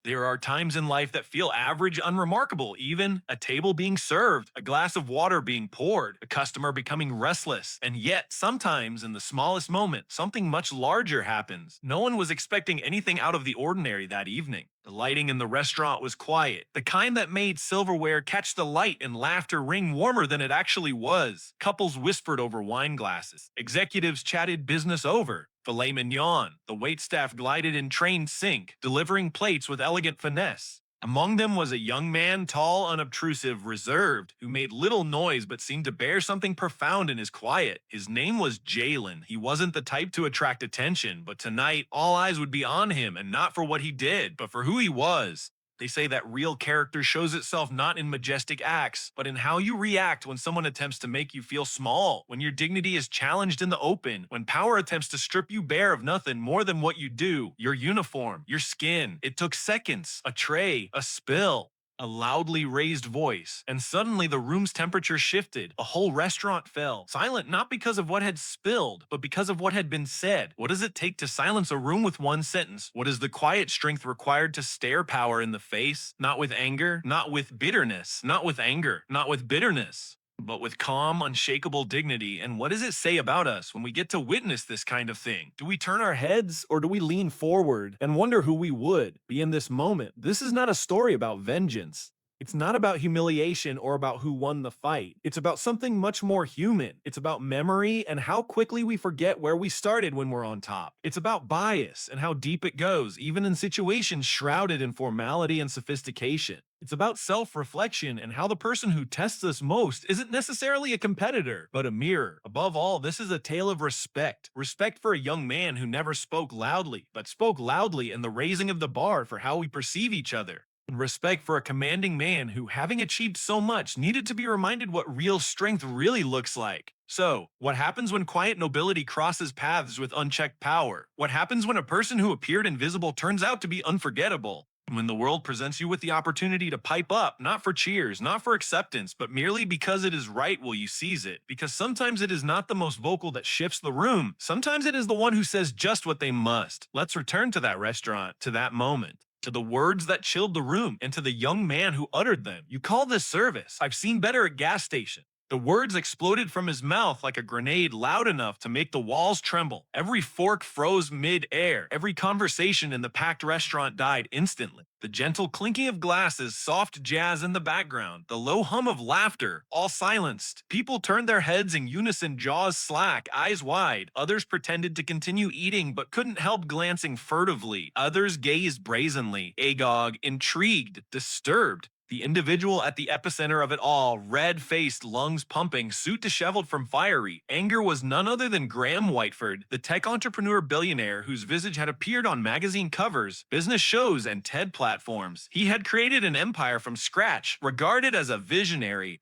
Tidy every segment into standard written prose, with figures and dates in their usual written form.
There are times in life that feel average, unremarkable, even a table being served, a glass of water being poured, a customer becoming restless. And yet, sometimes in the smallest moment, something much larger happens. No one was expecting anything out of the ordinary that evening. The lighting in the restaurant was quiet, the kind that made silverware catch the light and laughter ring warmer than it actually was. Couples whispered over wine glasses. Executives chatted business over. Filet mignon, the waitstaff glided in trained sync, delivering plates with elegant finesse. Among them was a young man, tall, unobtrusive, reserved, who made little noise but seemed to bear something profound in his quiet. His name was Jalen. He wasn't the type to attract attention, but tonight all eyes would be on him, and not for what he did, but for who he was. They say that real character shows itself not in majestic acts, but in how you react when someone attempts to make you feel small, when your dignity is challenged in the open, when power attempts to strip you bare of nothing more than what you do, your uniform, your skin. It took seconds, a tray, a spill, a loudly raised voice, and suddenly the room's temperature shifted. The whole restaurant fell, silent not because of what had spilled, but because of what had been said. What does it take to silence a room with one sentence? What is the quiet strength required to stare power in the face? Not with anger, not with bitterness, not with anger, not with bitterness, but with calm, unshakable dignity. And what does it say about us when we get to witness this kind of thing? Do we turn our heads, or do we lean forward and wonder who we would be in this moment? This is not a story about vengeance. It's not about humiliation or about who won the fight. It's about something much more human. It's about memory and how quickly we forget where we started when we're on top. It's about bias and how deep it goes, even in situations shrouded in formality and sophistication. It's about self-reflection and how the person who tests us most isn't necessarily a competitor, but a mirror. Above all, this is a tale of respect. Respect for a young man who never spoke loudly, but spoke loudly in the raising of the bar for how we perceive each other. And respect for a commanding man who, having achieved so much, needed to be reminded what real strength really looks like. So, what happens when quiet nobility crosses paths with unchecked power? What happens when a person who appeared invisible turns out to be unforgettable? When the world presents you with the opportunity to pipe up, not for cheers, not for acceptance, but merely because it is right, will you seize it? Because sometimes it is not the most vocal that shifts the room. Sometimes it is the one who says just what they must. Let's return to that restaurant, to that moment, to the words that chilled the room, and to the young man who uttered them. You call this service? I've seen better at gas stations. The words exploded from his mouth like a grenade, loud enough to make the walls tremble. Every fork froze mid-air. Every conversation in the packed restaurant died instantly. The gentle clinking of glasses, soft jazz in the background, the low hum of laughter, all silenced. People turned their heads in unison, jaws slack, eyes wide. Others pretended to continue eating but couldn't help glancing furtively. Others gazed brazenly, agog, intrigued, disturbed. The individual at the epicenter of it all, red-faced, lungs pumping, suit disheveled from fiery anger, was none other than Graham Whiteford, the tech entrepreneur billionaire whose visage had appeared on magazine covers, business shows, and TED platforms. He had created an empire from scratch, regarded as a visionary,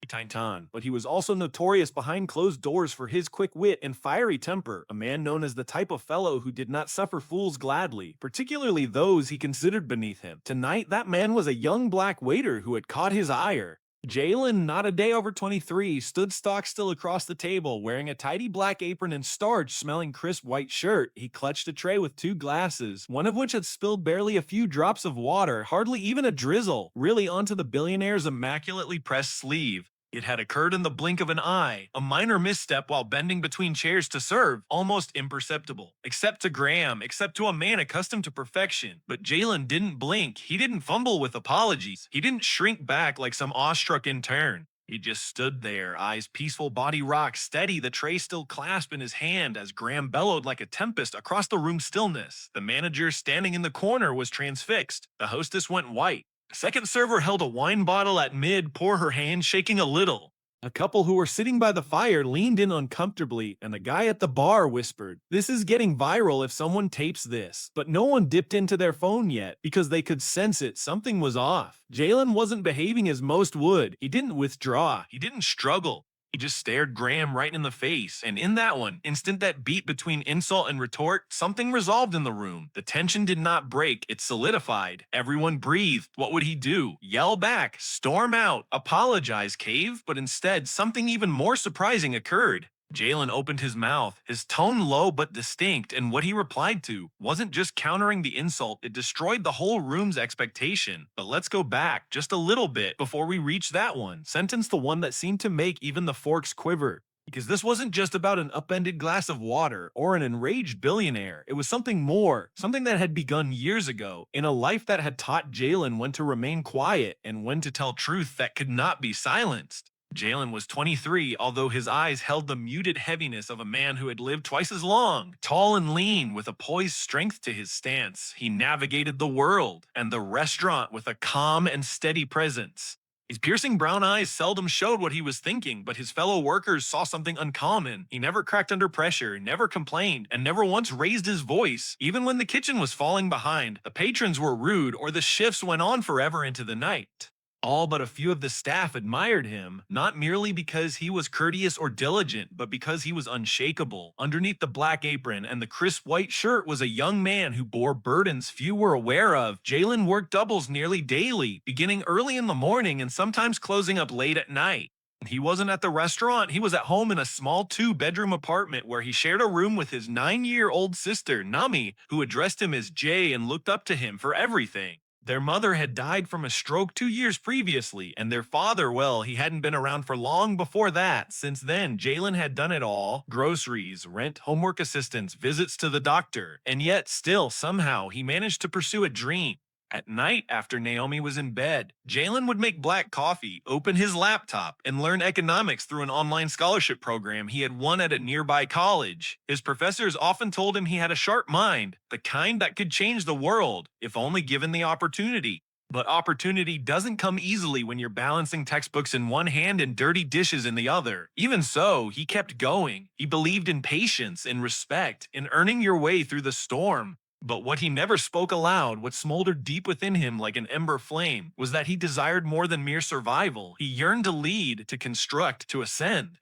Titan, but he was also notorious behind closed doors for his quick wit and fiery temper, a man known as the type of fellow who did not suffer fools gladly, particularly those he considered beneath him. Tonight, that man was a young black waiter who had caught his ire. Jalen, not a day over 23, stood stock still across the table, wearing a tidy black apron and starched, smelling crisp white shirt. He clutched a tray with two glasses, one of which had spilled barely a few drops of water, hardly even a drizzle, really onto the billionaire's immaculately pressed sleeve. It had occurred in the blink of an eye, a minor misstep while bending between chairs to serve, almost imperceptible. Except to Graham, except to a man accustomed to perfection. But Jalen didn't blink, he didn't fumble with apologies, he didn't shrink back like some awestruck intern. He just stood there, eyes peaceful, body rock steady, the tray still clasped in his hand as Graham bellowed like a tempest across the room's stillness. The manager standing in the corner was transfixed. The hostess went white. The second server held a wine bottle at mid-pour, her hand shaking a little. A couple who were sitting by the fire leaned in uncomfortably, and the guy at the bar whispered, "This is getting viral if someone tapes this." But no one dipped into their phone yet, because they could sense it, something was off. Jalen wasn't behaving as most would. He didn't withdraw. He didn't struggle. He just stared Graham right in the face, and in that one instant that beat between insult and retort, something resolved in the room. The tension did not break, it solidified. Everyone breathed. What would he do? Yell back, storm out, apologize, cave? But instead, something even more surprising occurred. Jalen opened his mouth, his tone low but distinct, and what he replied to wasn't just countering the insult, it destroyed the whole room's expectation. But let's go back just a little bit before we reach that one. Sentence the one that seemed to make even the forks quiver. Because this wasn't just about an upended glass of water or an enraged billionaire. It was something more, something that had begun years ago, in a life that had taught Jalen when to remain quiet and when to tell truth that could not be silenced. Jalen was 23, although his eyes held the muted heaviness of a man who had lived twice as long. Tall and lean, with a poised strength to his stance, he navigated the world and the restaurant with a calm and steady presence. His piercing brown eyes seldom showed what he was thinking, but his fellow workers saw something uncommon. He never cracked under pressure, never complained, and never once raised his voice. Even when the kitchen was falling behind, the patrons were rude, or the shifts went on forever into the night. All but a few of the staff admired him, not merely because he was courteous or diligent, but because he was unshakable. Underneath the black apron and the crisp white shirt was a young man who bore burdens few were aware of. Jalen worked doubles nearly daily, beginning early in the morning and sometimes closing up late at night. He wasn't at the restaurant, he was at home in a small two-bedroom apartment where he shared a room with his 9-year-old sister, Nami, who addressed him as Jay and looked up to him for everything. Their mother had died from a stroke 2 years previously, and their father, well, he hadn't been around for long before that. Since then, Jalen had done it all: groceries, rent, homework assistance, visits to the doctor, and yet still, somehow, he managed to pursue a dream. At night, after Naomi was in bed, Jalen would make black coffee, open his laptop, and learn economics through an online scholarship program he had won at a nearby college. His professors often told him he had a sharp mind, the kind that could change the world, if only given the opportunity. But opportunity doesn't come easily when you're balancing textbooks in one hand and dirty dishes in the other. Even so, he kept going. He believed in patience, in respect, in earning your way through the storm. But what he never spoke aloud, what smoldered deep within him like an ember flame, was that he desired more than mere survival. He yearned to lead, to construct, to ascend.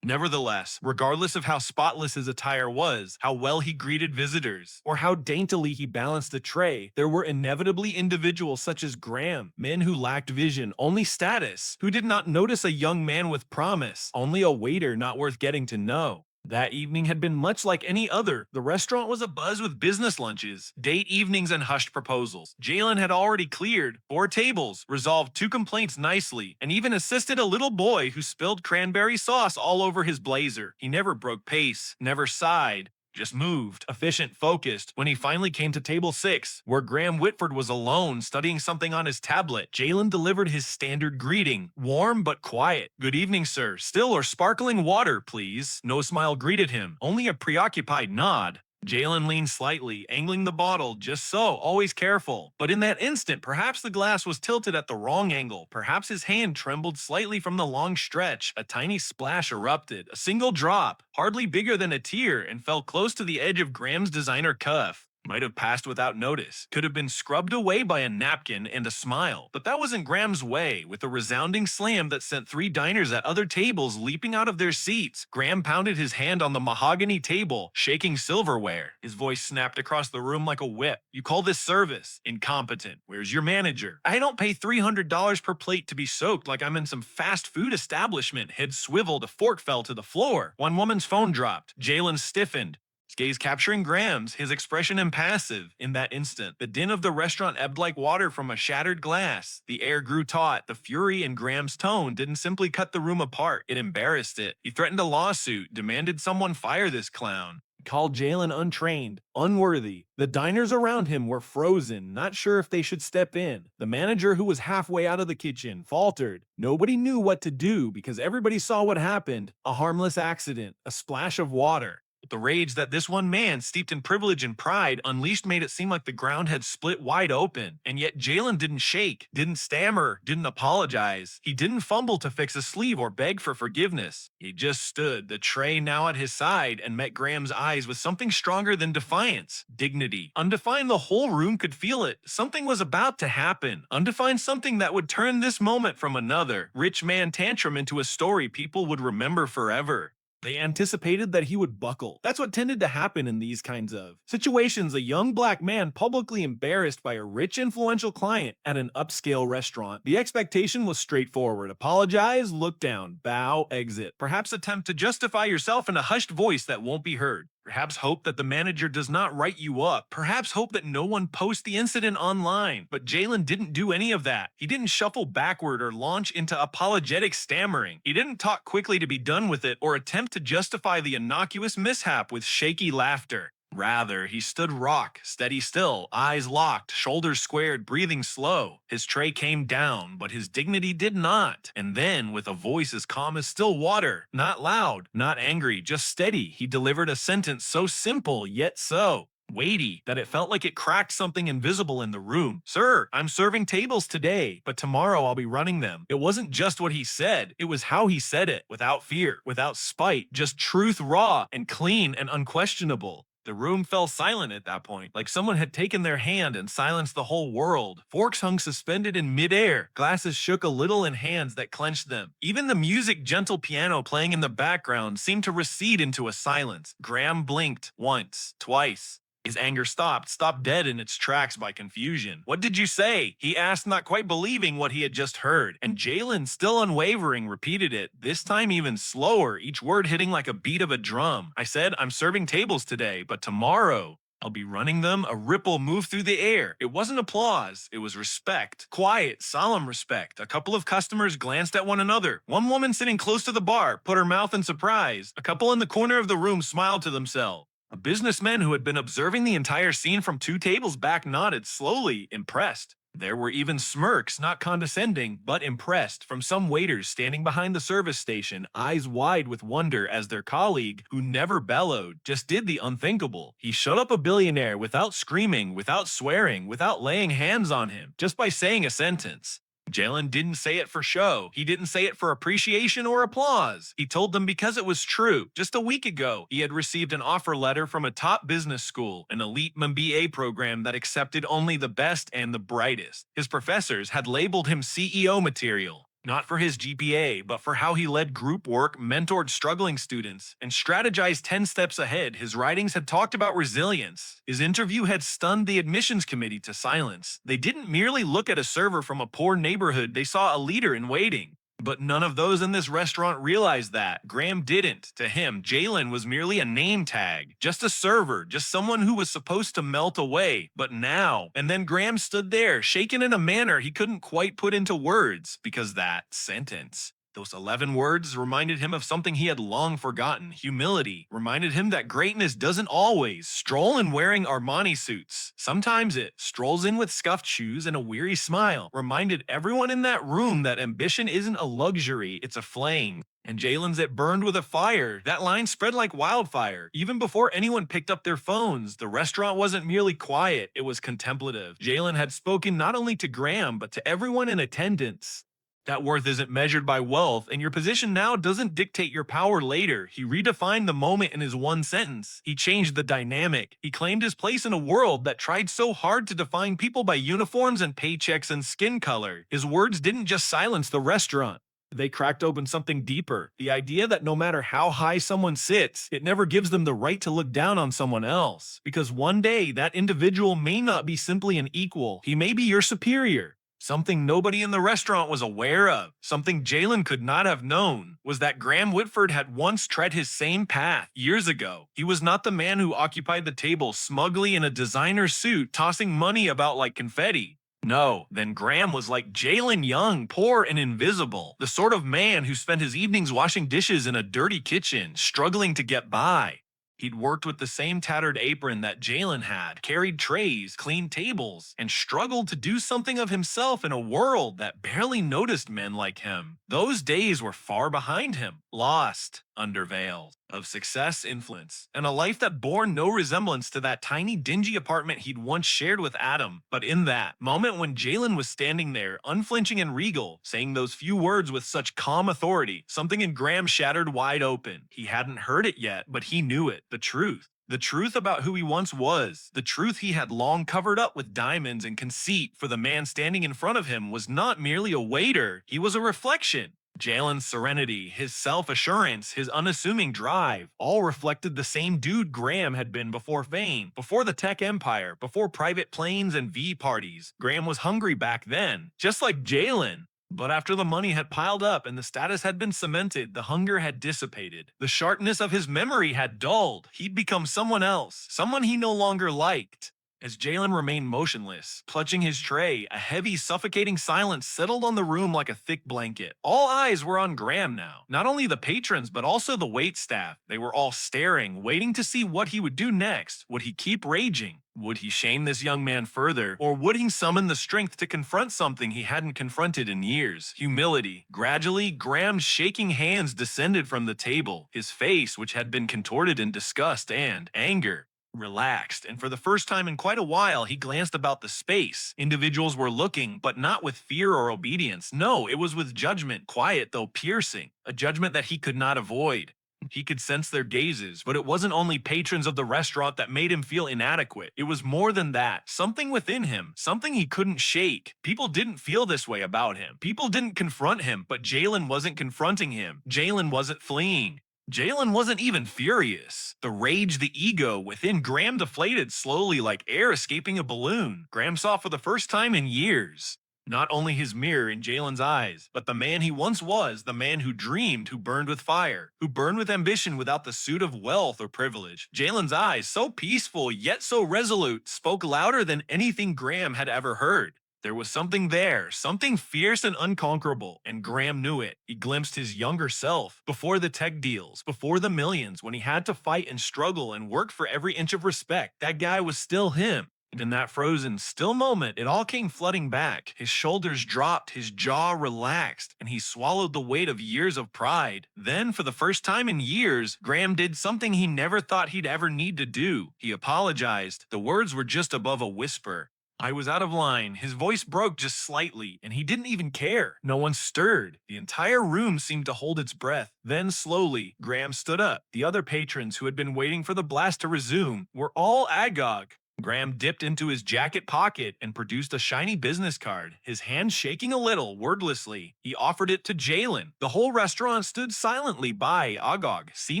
Nevertheless, regardless of how spotless his attire was, how well he greeted visitors, or how daintily he balanced the tray, there were inevitably individuals such as Graham, men who lacked vision, only status, who did not notice a young man with promise, only a waiter not worth getting to know. That evening had been much like any other. The restaurant was abuzz with business lunches, date evenings, and hushed proposals. Jalen had already cleared 4 tables, resolved 2 complaints nicely, and even assisted a little boy who spilled cranberry sauce all over his blazer. He never broke pace, never sighed. Just moved, efficient, focused. When he finally came to table 6, where Graham Whitford was alone studying something on his tablet, Jalen delivered his standard greeting, warm but quiet. "Good evening, sir. Still or sparkling water, please." No smile greeted him, only a preoccupied nod. Jalen leaned slightly, angling the bottle just so, always careful. But in that instant, perhaps the glass was tilted at the wrong angle. Perhaps his hand trembled slightly from the long stretch. A tiny splash erupted, a single drop, hardly bigger than a tear, and fell close to the edge of Graham's designer cuff. Might have passed without notice, could have been scrubbed away by a napkin and a smile, but that wasn't Graham's way. With a resounding slam that sent 3 diners at other tables leaping out of their seats, Graham pounded his hand on the mahogany table, shaking silverware. His voice snapped across the room like a whip. "You call this service? Incompetent. Where's your manager? I don't pay $300 per plate to be soaked like I'm in some fast food establishment." Head swiveled, a fork fell to the floor. One woman's phone dropped. Jalen stiffened, his gaze capturing Graham's, his expression impassive. In that instant, the din of the restaurant ebbed like water from a shattered glass. The air grew taut. The fury in Graham's tone didn't simply cut the room apart, it embarrassed it. He threatened a lawsuit, demanded someone fire this clown. He called Jalen untrained, unworthy. The diners around him were frozen, not sure if they should step in. The manager, who was halfway out of the kitchen, faltered. Nobody knew what to do because everybody saw what happened: a harmless accident, a splash of water. The rage that this one man, steeped in privilege and pride, unleashed made it seem like the ground had split wide open. And yet Jalen didn't shake, didn't stammer, didn't apologize. He didn't fumble to fix a sleeve or beg for forgiveness. He just stood, the tray now at his side, and met Graham's eyes with something stronger than defiance: dignity. Undefined, the whole room could feel it. Something was about to happen. Undefined, something that would turn this moment from another rich man tantrum into a story people would remember forever. They anticipated that he would buckle. That's what tended to happen in these kinds of situations. A young black man publicly embarrassed by a rich, influential client at an upscale restaurant. The expectation was straightforward: apologize, look down, bow, exit. Perhaps attempt to justify yourself in a hushed voice that won't be heard. Perhaps hope that the manager does not write you up. Perhaps hope that no one posts the incident online. But Jalen didn't do any of that. He didn't shuffle backward or launch into apologetic stammering. He didn't talk quickly to be done with it or attempt to justify the innocuous mishap with shaky laughter. Rather, he stood rock, steady still, eyes locked, shoulders squared, breathing slow. His tray came down, but his dignity did not. And then, with a voice as calm as still water, not loud, not angry, just steady, he delivered a sentence so simple, yet so weighty that it felt like it cracked something invisible in the room. Sir, I'm serving tables today, but tomorrow I'll be running them. It wasn't just what he said, it was how he said it, without fear, without spite, just truth raw and clean and unquestionable. The room fell silent at that point, like someone had taken their hand and silenced the whole world. Forks hung suspended in midair, glasses shook a little in hands that clenched them. Even the music gentle piano playing in the background seemed to recede into a silence. Graham blinked once, twice. His anger stopped dead in its tracks by confusion. "What did you say?" he asked, not quite believing what he had just heard. And Jalen, still unwavering, repeated it, this time even slower, each word hitting like a beat of a drum. "I said, I'm serving tables today, but tomorrow I'll be running them." A ripple moved through the air. It wasn't applause, it was respect. Quiet, solemn respect. A couple of customers glanced at one another. One woman sitting close to the bar put her mouth in surprise. A couple in the corner of the room smiled to themselves. A businessman who had been observing the entire scene from 2 tables back nodded slowly, impressed. There were even smirks, not condescending, but impressed, from some waiters standing behind the service station, eyes wide with wonder as their colleague, who never bellowed, just did the unthinkable. He shut up a billionaire without screaming, without swearing, without laying hands on him, just by saying a sentence. Jalen didn't say it for show. He didn't say it for appreciation or applause. He told them because it was true. Just a week ago, he had received an offer letter from a top business school, an elite MBA program that accepted only the best and the brightest. His professors had labeled him CEO material. Not for his GPA, but for how he led group work, mentored struggling students, and strategized 10 steps ahead. His writings had talked about resilience. His interview had stunned the admissions committee to silence. They didn't merely look at a server from a poor neighborhood, they saw a leader in waiting. But none of those in this restaurant realized that. Graham didn't. To him, Jalen was merely a name tag, just a server, just someone who was supposed to melt away. But now, and then Graham stood there, shaken in a manner he couldn't quite put into words, because that sentence, those 11 words, reminded him of something he had long forgotten. Humility reminded him that greatness doesn't always stroll in wearing Armani suits. Sometimes it strolls in with scuffed shoes and a weary smile. Reminded everyone in that room that ambition isn't a luxury, it's a flame. And Jalen's "it burned with a fire." That line spread like wildfire. Even before anyone picked up their phones, the restaurant wasn't merely quiet, it was contemplative. Jalen had spoken not only to Graham, but to everyone in attendance. That worth isn't measured by wealth, and your position now doesn't dictate your power later. He redefined the moment in his one sentence. He changed the dynamic. He claimed his place in a world that tried so hard to define people by uniforms and paychecks and skin color. His words didn't just silence the restaurant. They cracked open something deeper. The idea that no matter how high someone sits, it never gives them the right to look down on someone else. Because one day, that individual may not be simply an equal. He may be your superior. Something nobody in the restaurant was aware of, something Jalen could not have known, was that Graham Whitford had once tread his same path years ago. He was not the man who occupied the table smugly in a designer suit, tossing money about like confetti. No, then Graham was like Jalen Young, poor and invisible, the sort of man who spent his evenings washing dishes in a dirty kitchen, struggling to get by. He'd worked with the same tattered apron that Jalen had, carried trays, cleaned tables, and struggled to do something of himself in a world that barely noticed men like him. Those days were far behind him, lost under veils of success, influence, and a life that bore no resemblance to that tiny, dingy apartment he'd once shared with Adam. But in that moment when Jalen was standing there, unflinching and regal, saying those few words with such calm authority, something in Graham shattered wide open. He hadn't heard it yet, but he knew it. The truth. The truth about who he once was, the truth he had long covered up with diamonds and conceit, for the man standing in front of him was not merely a waiter, he was a reflection. Jalen's serenity, his self-assurance, his unassuming drive, all reflected the same dude Graham had been before fame, before the tech empire, before private planes and V parties. Graham was hungry back then, just like Jalen. But after the money had piled up and the status had been cemented, the hunger had dissipated. The sharpness of his memory had dulled. He'd become someone else, someone he no longer liked. As Jalen remained motionless, clutching his tray, a heavy, suffocating silence settled on the room like a thick blanket. All eyes were on Graham now. Not only the patrons, but also the waitstaff. They were all staring, waiting to see what he would do next. Would he keep raging? Would he shame this young man further, or would he summon the strength to confront something he hadn't confronted in years? Humility. Gradually, Graham's shaking hands descended from the table. His face, which had been contorted in disgust and anger, relaxed, and for the first time in quite a while, he glanced about the space. Individuals were looking, but not with fear or obedience. No, it was with judgment, quiet though piercing, a judgment that he could not avoid. He could sense their gazes, but it wasn't only patrons of the restaurant that made him feel inadequate. It was more than that. Something within him, something he couldn't shake. People didn't feel this way about him. People didn't confront him, but Jalen wasn't confronting him. Jalen wasn't fleeing. Jalen wasn't even furious. The rage, the ego within Graham deflated slowly like air escaping a balloon. Graham saw for the first time in years not only his mirror in Jalen's eyes, but the man he once was, the man who dreamed, who burned with fire, who burned with ambition without the suit of wealth or privilege. Jalen's eyes, so peaceful yet so resolute, spoke louder than anything Graham had ever heard. There was something there, something fierce and unconquerable, and Graham knew it. He glimpsed his younger self, before the tech deals, before the millions, when he had to fight and struggle and work for every inch of respect. That guy was still him. And in that frozen, still moment, it all came flooding back. His shoulders dropped, his jaw relaxed, and he swallowed the weight of years of pride. Then, for the first time in years, Graham did something he never thought he'd ever need to do. He apologized. The words were just above a whisper. I was out of line. His voice broke just slightly, and he didn't even care. No one stirred. The entire room seemed to hold its breath. Then, slowly, Graham stood up. The other patrons who had been waiting for the blast to resume were all agog. Graham dipped into his jacket pocket and produced a shiny business card, his hand shaking a little, wordlessly. He offered it to Jalen. The whole restaurant stood silently by, agog. See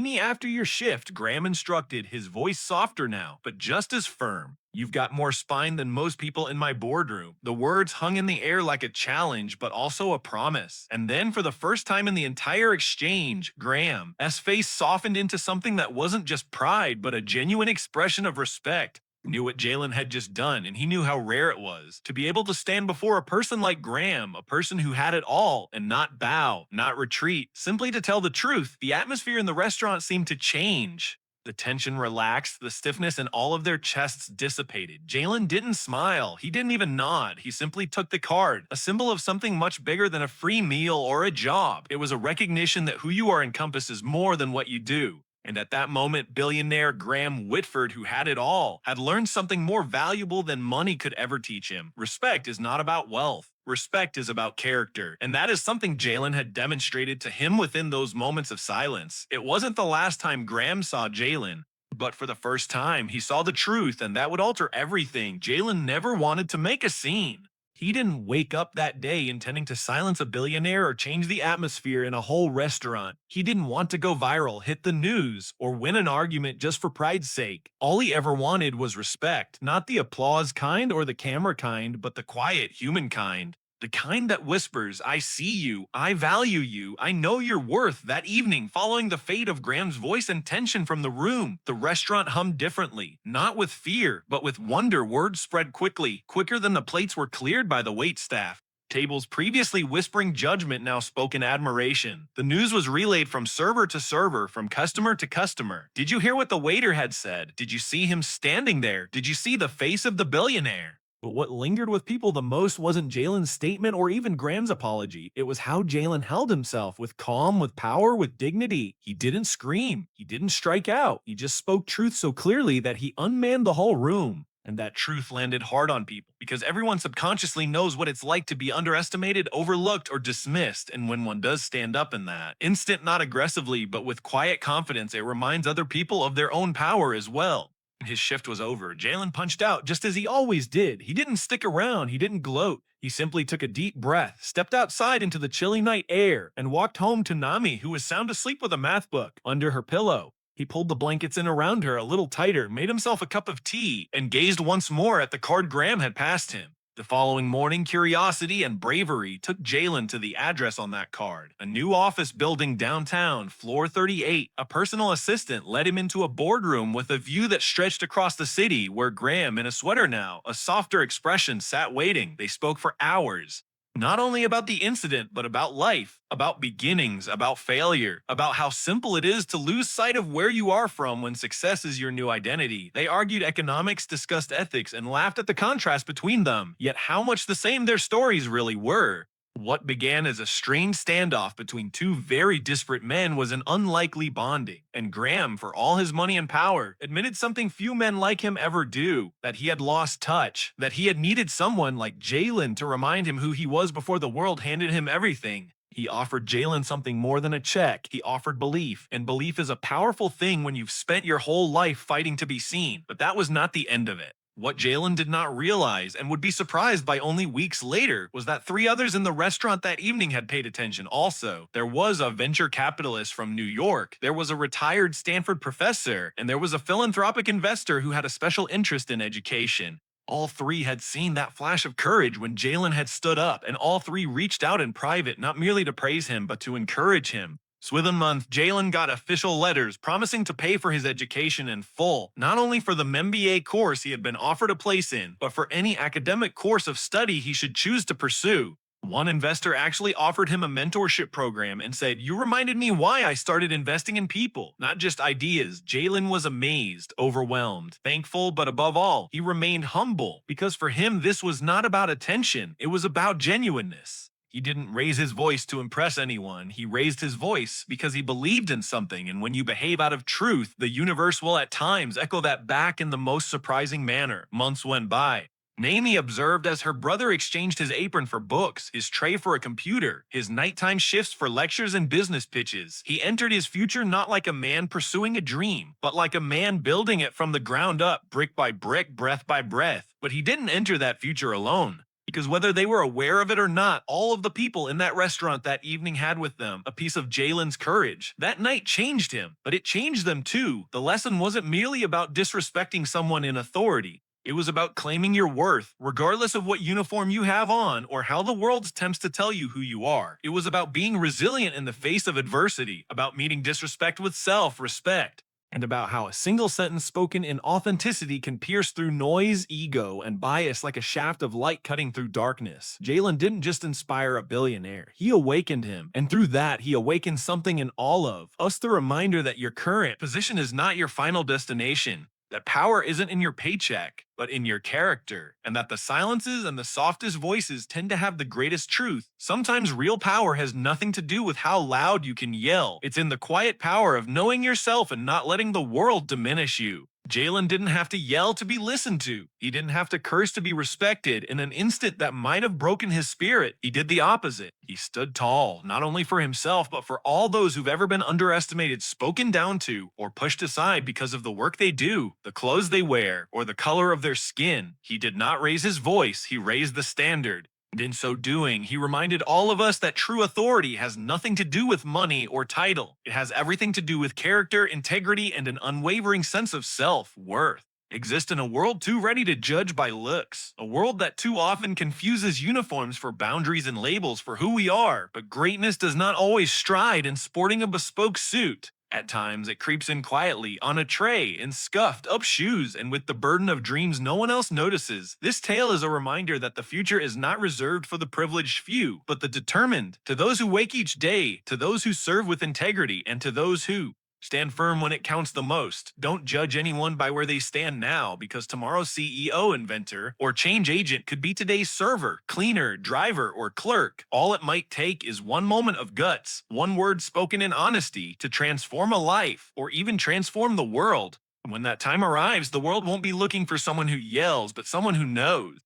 me after your shift, Graham instructed, his voice softer now, but just as firm. You've got more spine than most people in my boardroom. The words hung in the air like a challenge, but also a promise. And then, for the first time in the entire exchange, Graham's face softened into something that wasn't just pride, but a genuine expression of respect. He knew what Jalen had just done, and he knew how rare it was to be able to stand before a person like Graham, a person who had it all, and not bow, not retreat, simply to tell the truth. The atmosphere in the restaurant seemed to change. The tension relaxed, the stiffness in all of their chests dissipated. Jalen didn't smile. He didn't even nod. He simply took the card, a symbol of something much bigger than a free meal or a job. It was a recognition that who you are encompasses more than what you do. And at that moment, billionaire Graham Whitford, who had it all, had learned something more valuable than money could ever teach him. Respect is not about wealth. Respect is about character. And that is something Jalen had demonstrated to him within those moments of silence. It wasn't the last time Graham saw Jalen, but for the first time, he saw the truth, and that would alter everything. Jalen never wanted to make a scene. He didn't wake up that day intending to silence a billionaire or change the atmosphere in a whole restaurant. He didn't want to go viral, hit the news, or win an argument just for pride's sake. All he ever wanted was respect, not the applause kind or the camera kind, but the quiet human kind. The kind that whispers, I see you, I value you, I know your worth. That evening, following the fade of Graham's voice and tension from the room, the restaurant hummed differently. Not with fear, but with wonder. Words spread quickly, quicker than the plates were cleared by the waitstaff. Tables previously whispering judgment now spoke in admiration. The news was relayed from server to server, from customer to customer. Did you hear what the waiter had said? Did you see him standing there? Did you see the face of the billionaire? But what lingered with people the most wasn't Jalen's statement or even Graham's apology. It was how Jalen held himself, with calm, with power, with dignity. He didn't scream. He didn't strike out. He just spoke truth so clearly that he unmanned the whole room. And that truth landed hard on people, because everyone subconsciously knows what it's like to be underestimated, overlooked, or dismissed. And when one does stand up in that instant, not aggressively, but with quiet confidence, it reminds other people of their own power as well. His shift was over. Jalen punched out just as he always did. He didn't stick around, he didn't gloat. He simply took a deep breath, stepped outside into the chilly night air, and walked home to Nami, who was sound asleep with a math book under her pillow. He pulled the blankets in around her a little tighter, made himself a cup of tea, and gazed once more at the card Graham had passed him. The following morning, curiosity and bravery took Jalen to the address on that card. A new office building downtown, floor 38. A personal assistant led him into a boardroom with a view that stretched across the city, where Graham, in a sweater now, a softer expression, sat waiting. They spoke for hours. Not only about the incident, but about life, about beginnings, about failure, about how simple it is to lose sight of where you are from when success is your new identity. They argued economics, discussed ethics, and laughed at the contrast between them, yet how much the same their stories really were. What began as a strange standoff between two very disparate men was an unlikely bonding, and Graham, for all his money and power, admitted something few men like him ever do, that he had lost touch, that he had needed someone like Jalen to remind him who he was before the world handed him everything. He offered Jalen something more than a check. He offered belief, and belief is a powerful thing when you've spent your whole life fighting to be seen, but that was not the end of it. What Jalen did not realize, and would be surprised by only weeks later, was that three others in the restaurant that evening had paid attention also. There was a venture capitalist from New York, there was a retired Stanford professor, and there was a philanthropic investor who had a special interest in education. All three had seen that flash of courage when Jalen had stood up, and all three reached out in private not merely to praise him, but to encourage him. So within a month, Jalen got official letters promising to pay for his education in full, not only for the MBA course he had been offered a place in, but for any academic course of study he should choose to pursue. One investor actually offered him a mentorship program and said, "You reminded me why I started investing in people, not just ideas." Jalen was amazed, overwhelmed, thankful, but above all, he remained humble because for him, this was not about attention, it was about genuineness. He didn't raise his voice to impress anyone. He raised his voice because he believed in something, and when you behave out of truth, the universe will at times echo that back in the most surprising manner. Months went by. Naomi observed as her brother exchanged his apron for books, his tray for a computer, his nighttime shifts for lectures and business pitches. He entered his future not like a man pursuing a dream, but like a man building it from the ground up, brick by brick, breath by breath. But he didn't enter that future alone. Because whether they were aware of it or not, all of the people in that restaurant that evening had with them a piece of Jalen's courage. That night changed him, but it changed them too. The lesson wasn't merely about disrespecting someone in authority. It was about claiming your worth, regardless of what uniform you have on or how the world attempts to tell you who you are. It was about being resilient in the face of adversity, about meeting disrespect with self-respect, and about how a single sentence spoken in authenticity can pierce through noise, ego, and bias like a shaft of light cutting through darkness. Jalen didn't just inspire a billionaire, he awakened him, and through that, he awakened something in all of us, the reminder that your current position is not your final destination, that power isn't in your paycheck, but in your character, and that the silences and the softest voices tend to have the greatest truth. Sometimes real power has nothing to do with how loud you can yell. It's in the quiet power of knowing yourself and not letting the world diminish you. Jalen didn't have to yell to be listened to. He didn't have to curse to be respected. In an instant that might have broken his spirit, he did the opposite. He stood tall, not only for himself, but for all those who've ever been underestimated, spoken down to, or pushed aside because of the work they do, the clothes they wear, or the color of their skin. He did not raise his voice, he raised the standard. And in so doing, he reminded all of us that true authority has nothing to do with money or title. It has everything to do with character, integrity, and an unwavering sense of self-worth. Exist in a world too ready to judge by looks, a world that too often confuses uniforms for boundaries and labels for who we are, but greatness does not always stride in sporting a bespoke suit. At times, it creeps in quietly, on a tray, in scuffed up shoes, and with the burden of dreams no one else notices. This tale is a reminder that the future is not reserved for the privileged few, but the determined, to those who wake each day, to those who serve with integrity, and to those who stand firm when it counts the most. Don't judge anyone by where they stand now, because tomorrow's CEO, inventor, or change agent could be today's server, cleaner, driver, or clerk. All it might take is one moment of guts, one word spoken in honesty to transform a life, or even transform the world. When that time arrives, the world won't be looking for someone who yells, but someone who knows.